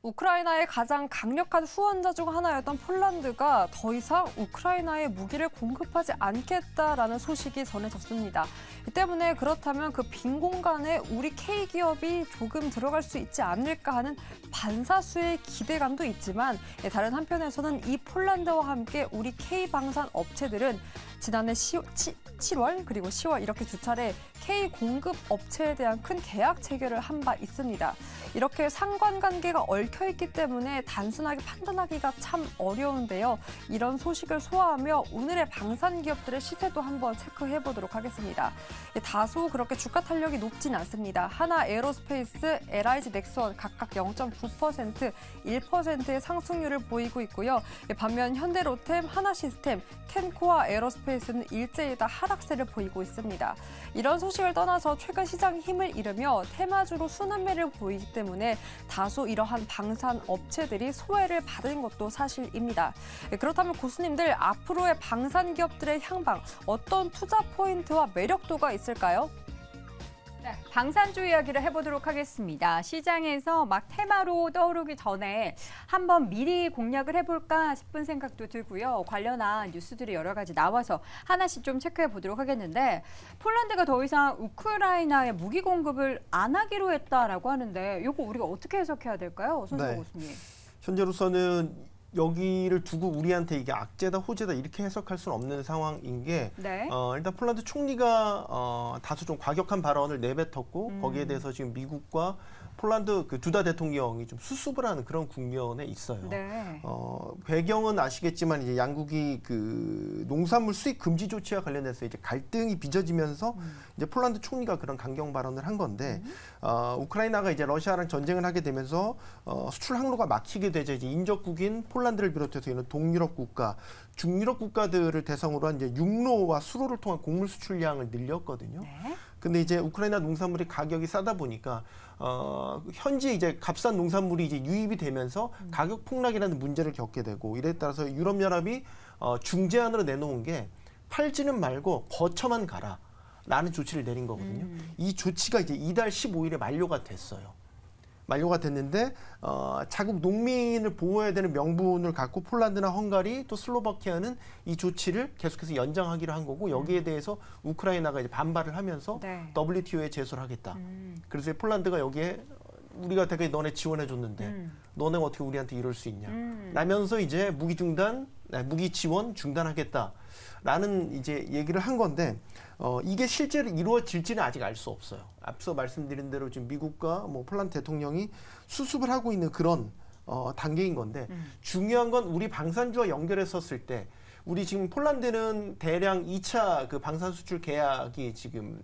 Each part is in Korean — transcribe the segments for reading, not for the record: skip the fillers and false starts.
우크라이나의 가장 강력한 후원자 중 하나였던 폴란드가 더 이상 우크라이나에 무기를 공급하지 않겠다라는 소식이 전해졌습니다. 이 때문에 그렇다면 그 빈 공간에 우리 K기업이 조금 들어갈 수 있지 않을까 하는 반사수의 기대감도 있지만 다른 한편에서는 이 폴란드와 함께 우리 K방산 업체들은 지난해 7월 그리고 10월 이렇게 두 차례 K 공급 업체에 대한 큰 계약 체결을 한 바 있습니다. 이렇게 상관관계가 얽혀있기 때문에 단순하게 판단하기가 참 어려운데요. 이런 소식을 소화하며 오늘의 방산 기업들의 시세도 한번 체크해 보도록 하겠습니다. 다소 그렇게 주가 탄력이 높진 않습니다. 하나 에어로스페이스, LIG 넥스원 각각 0.9%, 1%의 상승률을 보이고 있고요. 반면 현대로템, 하나시스템, 캔코아 에어로스페이스는 일제히 다 하락세를 보이고 있습니다. 이런 소식을 떠나서 최근 시장이 힘을 잃으며 테마주로 순환매를 보이기 때문에 다소 이러한 방산 업체들이 소외를 받은 것도 사실입니다. 그렇다면 고수님들 앞으로의 방산 기업들의 향방 어떤 투자 포인트와 매력도가 있을까요? 네, 방산주 이야기를 해보도록 하겠습니다. 시장에서 막 테마로 떠오르기 전에 한번 미리 공략을 해볼까 싶은 생각도 들고요. 관련한 뉴스들이 여러 가지 나와서 하나씩 좀 체크해 보도록 하겠는데 폴란드가 더 이상 우크라이나에 무기 공급을 안 하기로 했다라고 하는데 이거 우리가 어떻게 해석해야 될까요? 손정호 교수님. 현재로서는 여기를 두고 우리한테 이게 악재다 호재다 이렇게 해석할 수는 없는 상황인 게 일단 폴란드 총리가 다소 좀 과격한 발언을 내뱉었고 거기에 대해서 지금 미국과 폴란드 그 두다 대통령이 좀 수습을 하는 그런 국면에 있어요. 배경은 아시겠지만 이제 양국이 그 농산물 수입 금지 조치와 관련해서 이제 갈등이 빚어지면서 이제 폴란드 총리가 그런 강경 발언을 한 건데 우크라이나가 이제 러시아랑 전쟁을 하게 되면서 수출 항로가 막히게 되자 이제 인접국인 폴란드를 비롯해서 이런 동유럽 국가, 중유럽 국가들을 대상으로 한 이제 육로와 수로를 통한 곡물 수출량을 늘렸거든요. 근데 이제 우크라이나 농산물의 가격이 싸다 보니까 현지 이제 값싼 농산물이 이제 유입이 되면서 가격 폭락이라는 문제를 겪게 되고 이에 따라서 유럽 연합이 중재안으로 내놓은 게 팔지는 말고 거쳐만 가라라는 조치를 내린 거거든요. 이 조치가 이제 이달 15일에 만료가 됐어요. 만료가 됐는데 자국 농민을 보호해야 되는 명분을 갖고 폴란드나 헝가리 또 슬로바키아는 이 조치를 계속해서 연장하기로 한 거고 여기에 대해서 우크라이나가 이제 반발을 하면서 WTO에 제소를 하겠다. 그래서 폴란드가 여기에 우리가 되게 너네 지원해 줬는데 너네 어떻게 우리한테 이럴 수 있냐. 라면서 이제 무기 지원 중단하겠다라는 이제 얘기를 한 건데 이게 실제로 이루어질지는 아직 알 수 없어요. 앞서 말씀드린 대로 지금 미국과 뭐 폴란드 대통령이 수습을 하고 있는 그런 단계인 건데 중요한 건 우리 방산주와 연결했었을 때 우리 지금 폴란드는 대량 2차 그 방산 수출 계약이 지금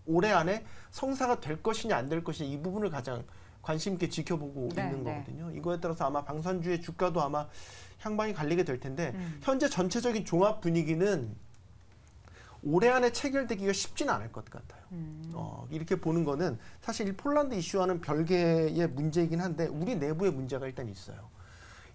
올해 안에 성사가 될 것이냐 안 될 것이냐 이 부분을 가장 관심 있게 지켜보고 있는 거거든요. 이거에 따라서 아마 방산주의 주가도 아마 향방이 갈리게 될 텐데 현재 전체적인 종합 분위기는 올해 안에 체결되기가 쉽지는 않을 것 같아요. 이렇게 보는 거는 사실 이 폴란드 이슈와는 별개의 문제이긴 한데 우리 내부의 문제가 일단 있어요.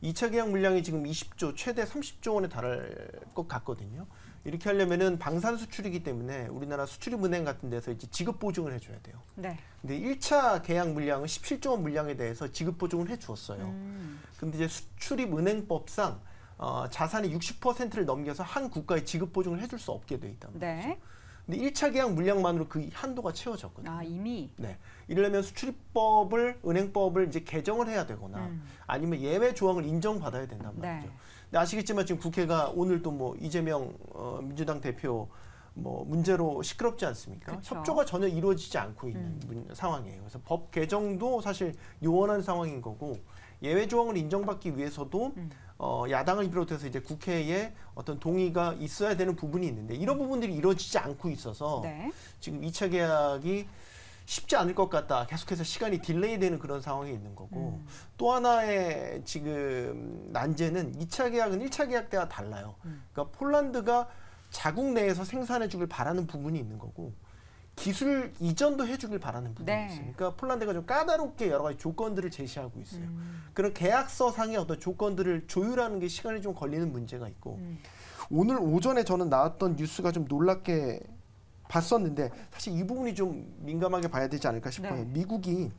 2차 계약 물량이 지금 20조, 최대 30조 원에 달할 것 같거든요. 이렇게 하려면은 방산 수출이기 때문에 우리나라 수출입은행 같은 데서 이제 지급 보증을 해줘야 돼요. 근데 1차 계약 물량은 17조 원 물량에 대해서 지급 보증을 해주었어요. 근데 이제 수출입은행법상 자산의 60%를 넘겨서 한 국가에 지급 보증을 해줄 수 없게 돼 있단 말이죠. 근데 1차 계약 물량만으로 그 한도가 채워졌거든요. 이미? 이러려면 수출입법을, 은행법을 이제 개정을 해야 되거나 아니면 예외 조항을 인정받아야 된단 말이죠. 근데 아시겠지만 지금 국회가 오늘도 뭐 이재명 민주당 대표 뭐 문제로 시끄럽지 않습니까? 협조가 전혀 이루어지지 않고 있는 상황이에요. 그래서 법 개정도 사실 요원한 상황인 거고 예외 조항을 인정받기 위해서도 야당을 비롯해서 이제 국회에 어떤 동의가 있어야 되는 부분이 있는데 이런 부분들이 이루어지지 않고 있어서 지금 2차 계약이 쉽지 않을 것 같다. 계속해서 시간이 딜레이 되는 그런 상황이 있는 거고 또 하나의 지금 난제는 2차 계약은 1차 계약 때와 달라요. 그러니까 폴란드가 자국 내에서 생산해 주길 바라는 부분이 있는 거고 기술 이전도 해주길 바라는 부분이 있어요. 그러니까 폴란드가 좀 까다롭게 여러 가지 조건들을 제시하고 있어요. 그런 계약서상의 어떤 조건들을 조율하는 게 시간이 좀 걸리는 문제가 있고 오늘 오전에 저는 나왔던 뉴스가 좀 놀랍게 봤었는데 사실 이 부분이 좀 민감하게 봐야 되지 않을까 싶어요. 네. 미국이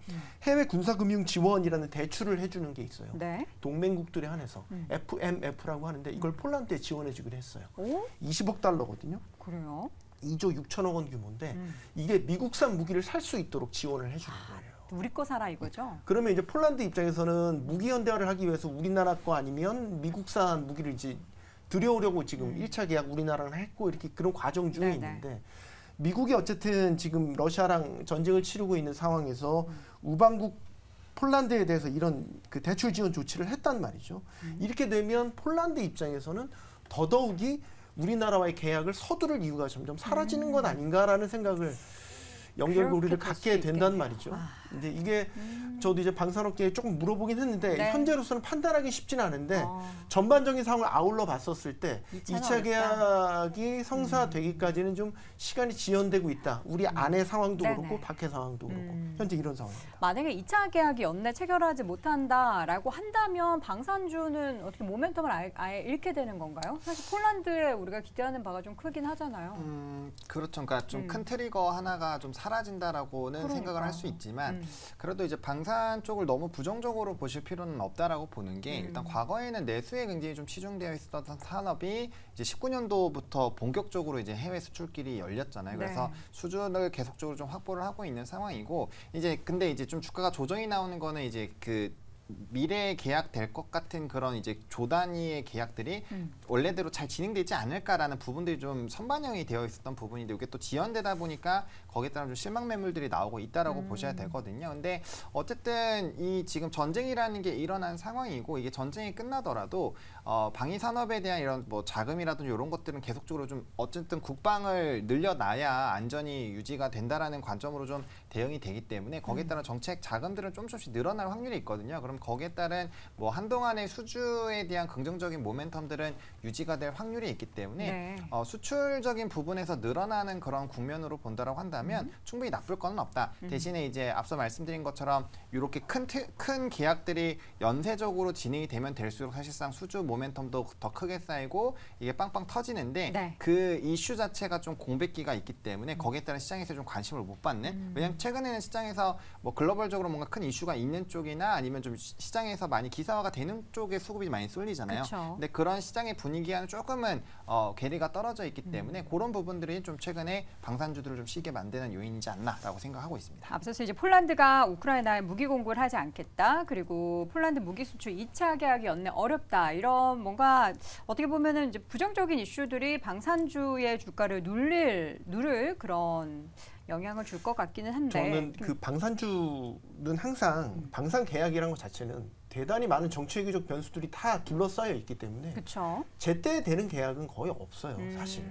해외 군사금융 지원이라는 대출을 해주는 게 있어요. 네. 동맹국들에 한해서 FMF라고 하는데 이걸 폴란드에 지원해주기로 했어요. 오? 20억 달러거든요. 그래요? 2조 6천억 원 규모인데 이게 미국산 무기를 살 수 있도록 지원을 해주는 거예요. 우리 거 사라 이거죠? 그러면 이제 폴란드 입장에서는 무기 현대화를 하기 위해서 우리나라 거 아니면 미국산 무기를 이제 들여오려고 지금 1차 계약 우리나라랑 했고 이렇게 그런 과정 중에 네네. 있는데 미국이 어쨌든 지금 러시아랑 전쟁을 치르고 있는 상황에서 우방국 폴란드에 대해서 이런 그 대출 지원 조치를 했단 말이죠. 이렇게 되면 폴란드 입장에서는 더더욱이 우리나라와의 계약을 서두를 이유가 점점 사라지는 것 아닌가라는 생각을 연결고리를 갖게 된단 말이죠. 근데 이게 저도 이제 방산업계에 조금 물어보긴 했는데 네. 현재로서는 판단하기 쉽지는 않은데 전반적인 상황을 아울러 봤었을 때 2차 계약이 성사되기까지는 좀 시간이 지연되고 있다. 우리 안의 상황도 네네. 그렇고 밖의 상황도 그렇고 현재 이런 상황입니다. 만약에 2차 계약이 연내 체결하지 못한다라고 한다면 방산주는 어떻게 모멘텀을 아예 잃게 되는 건가요? 사실 폴란드에 우리가 기대하는 바가 좀 크긴 하잖아요. 그렇죠. 그러니까 좀 큰 트리거 하나가 좀 사라진다라고는 그러니까. 생각을 할 수 있지만 그래도 이제 방산 쪽을 너무 부정적으로 보실 필요는 없다라고 보는 게 일단 과거에는 내수에 굉장히 좀 치중되어 있었던 산업이 이제 19년도부터 본격적으로 이제 해외 수출길이 열렸잖아요. 그래서 네. 수준을 계속적으로 좀 확보를 하고 있는 상황이고 이제 근데 이제 좀 주가가 조정이 나오는 거는 이제 그 미래에 계약될 것 같은 그런 이제 조 단위의 계약들이 원래대로 잘 진행되지 않을까라는 부분들이 좀 선반영이 되어 있었던 부분인데 이게 또 지연되다 보니까 거기에 따라 좀 실망 매물들이 나오고 있다라고 보셔야 되거든요. 근데 어쨌든 이 지금 전쟁이라는 게 일어난 상황이고 이게 전쟁이 끝나더라도 방위 산업에 대한 이런 뭐 자금이라든지 이런 것들은 계속적으로 좀 어쨌든 국방을 늘려놔야 안전이 유지가 된다라는 관점으로 좀 대응이 되기 때문에 거기에 따른 정책 자금들은 조금씩 늘어날 확률이 있거든요. 그럼 거기에 따른 뭐 한동안의 수주에 대한 긍정적인 모멘텀들은 유지가 될 확률이 있기 때문에 네. 수출적인 부분에서 늘어나는 그런 국면으로 본다라고 한다면 충분히 나쁠 건 없다. 대신에 이제 앞서 말씀드린 것처럼 이렇게 큰 계약들이 연쇄적으로 진행이 되면 될수록 사실상 수주 모멘텀도 더 크게 쌓이고 이게 빵빵 터지는데 네. 그 이슈 자체가 좀 공백기가 있기 때문에 거기에 따른 시장에서 좀 관심을 못 받는 왜냐하면 최근에는 시장에서 뭐 글로벌적으로 뭔가 큰 이슈가 있는 쪽이나 아니면 좀 시장에서 많이 기사화가 되는 쪽에 수급이 많이 쏠리잖아요. 그쵸. 근데 그런 시장의 분위기와는 조금은 괴리가 떨어져 있기 때문에 그런 부분들이 좀 최근에 방산주들을 좀 쉬게 만드는 요인이지 않나라고 생각하고 있습니다. 앞서서 이제 폴란드가 우크라이나에 무기 공급을 하지 않겠다. 그리고 폴란드 무기 수출 2차 계약이 연내 어렵다. 이런 뭔가 어떻게 보면은 이제 부정적인 이슈들이 방산주의 주가를 누를 그런 영향을 줄 것 같기는 한데. 저는 그 방산주는 항상 방산 계약이라는 것 자체는 대단히 많은 정치외교적 변수들이 다 둘러싸여 있기 때문에 그렇죠. 제때 되는 계약은 거의 없어요. 사실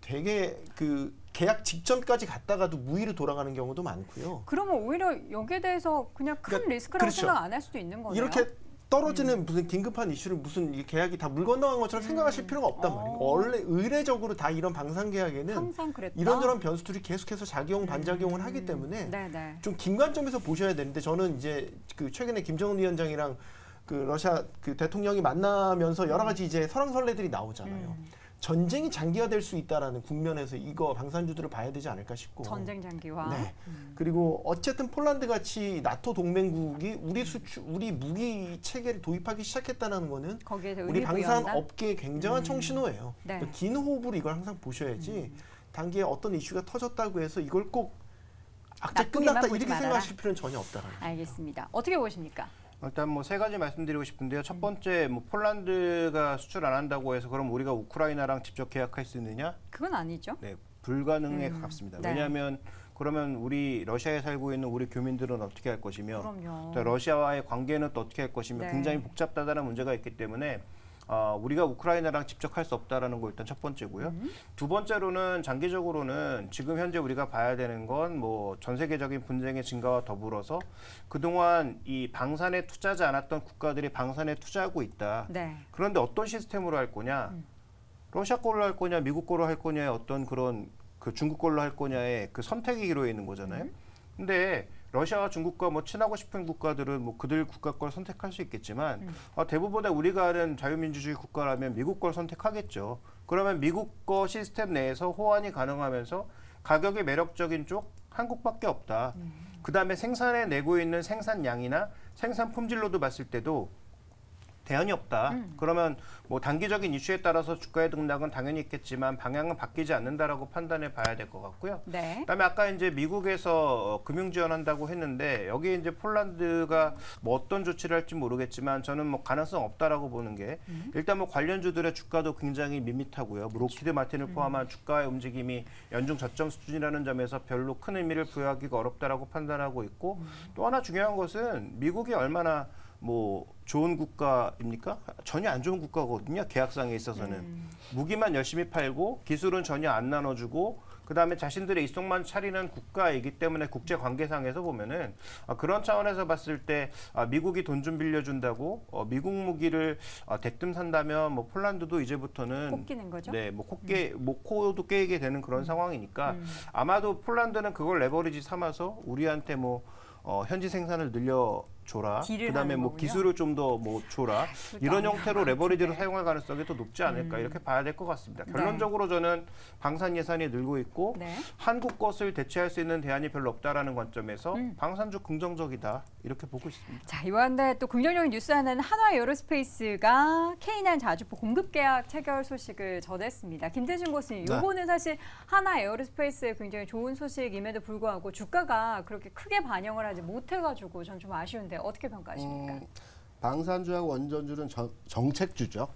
되게 그 계약 직전까지 갔다가도 무위로 돌아가는 경우도 많고요. 그러면 오히려 여기에 대해서 그냥 큰 그러니까 리스크라고 그렇죠. 생각 안 할 수도 있는 거네요. 이렇게 떨어지는 무슨 긴급한 이슈를 무슨 이 계약이 다 물 건너간 것처럼 생각하실 필요가 없단 말이에요. 원래 의례적으로 다 이런 방산 계약에는 항상 그랬다. 이런저런 변수들이 계속해서 작용 반작용을 하기 때문에 네네. 좀 긴 관점에서 보셔야 되는데 저는 이제 그 최근에 김정은 위원장이랑 그 러시아 그 대통령이 만나면서 여러 가지 이제 설왕설래들이 나오잖아요. 전쟁이 장기화될 수 있다라는 국면에서 이거 방산주들을 봐야 되지 않을까 싶고. 전쟁 장기화. 네. 그리고 어쨌든 폴란드 같이 나토 동맹국이 우리 무기 체계를 도입하기 시작했다는 거는 거기에 우리 방산 업계에 굉장한 청신호예요. 네. 그러니까 긴 호흡으로 이걸 항상 보셔야지 단기에 어떤 이슈가 터졌다고 해서 이걸 꼭 악재 나쁘게만 끝났다 보지 이렇게 말아라. 생각하실 필요는 전혀 없다라는 거죠. 알겠습니다. 어떻게 보십니까? 일단 뭐 세 가지 말씀드리고 싶은데요. 첫 번째, 뭐 폴란드가 수출 안 한다고 해서 그럼 우리가 우크라이나랑 직접 계약할 수 있느냐? 그건 아니죠. 네, 불가능에 가깝습니다. 네. 왜냐하면 그러면 우리 러시아에 살고 있는 우리 교민들은 어떻게 할 것이며, 그럼요. 또 러시아와의 관계는 또 어떻게 할 것이며 네. 굉장히 복잡하다는 문제가 있기 때문에 우리가 우크라이나랑 직접 할 수 없다라는 거 일단 첫 번째고요. 두 번째로는 장기적으로는 지금 현재 우리가 봐야 되는 건 뭐 전 세계적인 분쟁의 증가와 더불어서 그동안 이 방산에 투자하지 않았던 국가들이 방산에 투자하고 있다. 네. 그런데 어떤 시스템으로 할 거냐? 러시아 걸로 할 거냐, 미국 걸로 할 거냐의 어떤 그런 그 중국 걸로 할 거냐의 그 선택이 이루어져 있는 거잖아요. 근데 러시아와 중국과 뭐 친하고 싶은 국가들은 뭐 그들 국가 걸 선택할 수 있겠지만 대부분의 우리가 아는 자유민주주의 국가라면 미국 걸 선택하겠죠. 그러면 미국 거 시스템 내에서 호환이 가능하면서 가격이 매력적인 쪽 한국밖에 없다. 그다음에 생산해 내고 있는 생산량이나 생산 품질로도 봤을 때도 대안이 없다. 그러면 뭐 단기적인 이슈에 따라서 주가의 등락은 당연히 있겠지만 방향은 바뀌지 않는다라고 판단해 봐야 될 것 같고요. 네. 그다음에 아까 이제 미국에서 금융 지원한다고 했는데 여기에 이제 폴란드가 뭐 어떤 조치를 할지 모르겠지만 저는 뭐 가능성 없다라고 보는 게 일단 뭐 관련주들의 주가도 굉장히 밋밋하고요. 뭐 로키드 마틴을 포함한 주가의 움직임이 연중 저점 수준이라는 점에서 별로 큰 의미를 부여하기가 어렵다라고 판단하고 있고 또 하나 중요한 것은 미국이 얼마나 뭐 좋은 국가입니까? 전혀 안 좋은 국가거든요. 계약상에 있어서는. 무기만 열심히 팔고 기술은 전혀 안 나눠주고 그다음에 자신들의 이속만 차리는 국가이기 때문에 국제 관계상에서 보면은 그런 차원에서 봤을 때 미국이 돈 좀 빌려준다고 미국 무기를 대뜸 산다면 뭐 폴란드도 이제부터는 꼭 끼는 거죠? 네, 뭐 코도 깨게 되는 그런 상황이니까 아마도 폴란드는 그걸 레버리지 삼아서 우리한테 뭐 현지 생산을 늘려줘라. 그다음에 뭐 기술을 좀 더 뭐 줘라. 이런 형태로 레버리지를 사용할 가능성이 더 높지 않을까 이렇게 봐야 될 것 같습니다. 결론적으로 저는 방산 예산이 늘고 있고 한국 것을 대체할 수 있는 대안이 별로 없다라는 관점에서 방산주 긍정적이다 이렇게 보고 있습니다. 자, 이번에 또 긍정적인 뉴스 하나는 한화 에어로스페이스가 K9 자주포 공급 계약 체결 소식을 전했습니다. 김대중 교수님, 요거는 사실 한화 에어로스페이스의 굉장히 좋은 소식임에도 불구하고 주가가 그렇게 크게 반영을 하지 못해가지고 전 좀 아쉬운데 어떻게 평가하십니까? 방산주하고 원전주는 정책주죠.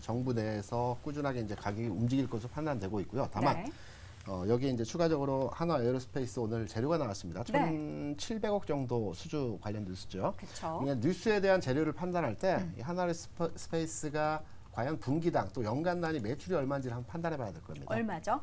정부 내에서 꾸준하게 이제 가격이 움직일 것으로 판단되고 있고요. 다만 여기에 이제 추가적으로 한화 에어로스페이스 오늘 재료가 나왔습니다. 1,700억 정도 수주 관련 뉴스죠. 그러니까 뉴스에 대한 재료를 판단할 때 이 한화 에어로스페이스가 과연 분기당 또 연간 단위 매출이 얼마인지를 한번 판단해 봐야 될 겁니다. 얼마죠?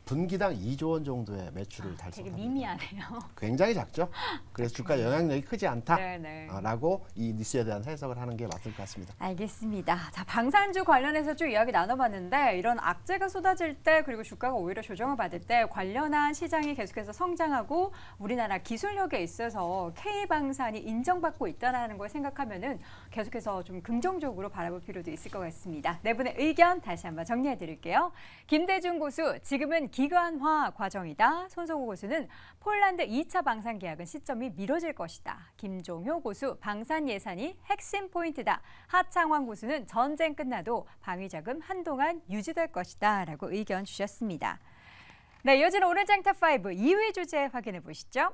분기당 2조 원 정도의 매출을 달성합니다. 되게 미미하네요. 굉장히 작죠. 그래서 주가 영향력이 크지 않다라고 이 뉴스에 대한 해석을 하는 게 맞을 것 같습니다. 알겠습니다. 자, 방산주 관련해서 쭉 이야기 나눠봤는데 이런 악재가 쏟아질 때 그리고 주가가 오히려 조정을 받을 때 관련한 시장이 계속해서 성장하고 우리나라 기술력에 있어서 K방산이 인정받고 있다는 걸 생각하면은 계속해서 좀 긍정적으로 바라볼 필요도 있을 것 같습니다. 네 분의 의견 다시 한번 정리해드릴게요. 김대중 고수, 지금은 기관화 과정이다. 손성호 고수는 폴란드 2차 방산 계약은 시점이 미뤄질 것이다. 김종효 고수, 방산 예산이 핵심 포인트다. 하창환 고수는 전쟁 끝나도 방위자금 한동안 유지될 것이다. 라고 의견 주셨습니다. 네, 이어지는 오늘 장탑5 2위 주제 확인해 보시죠.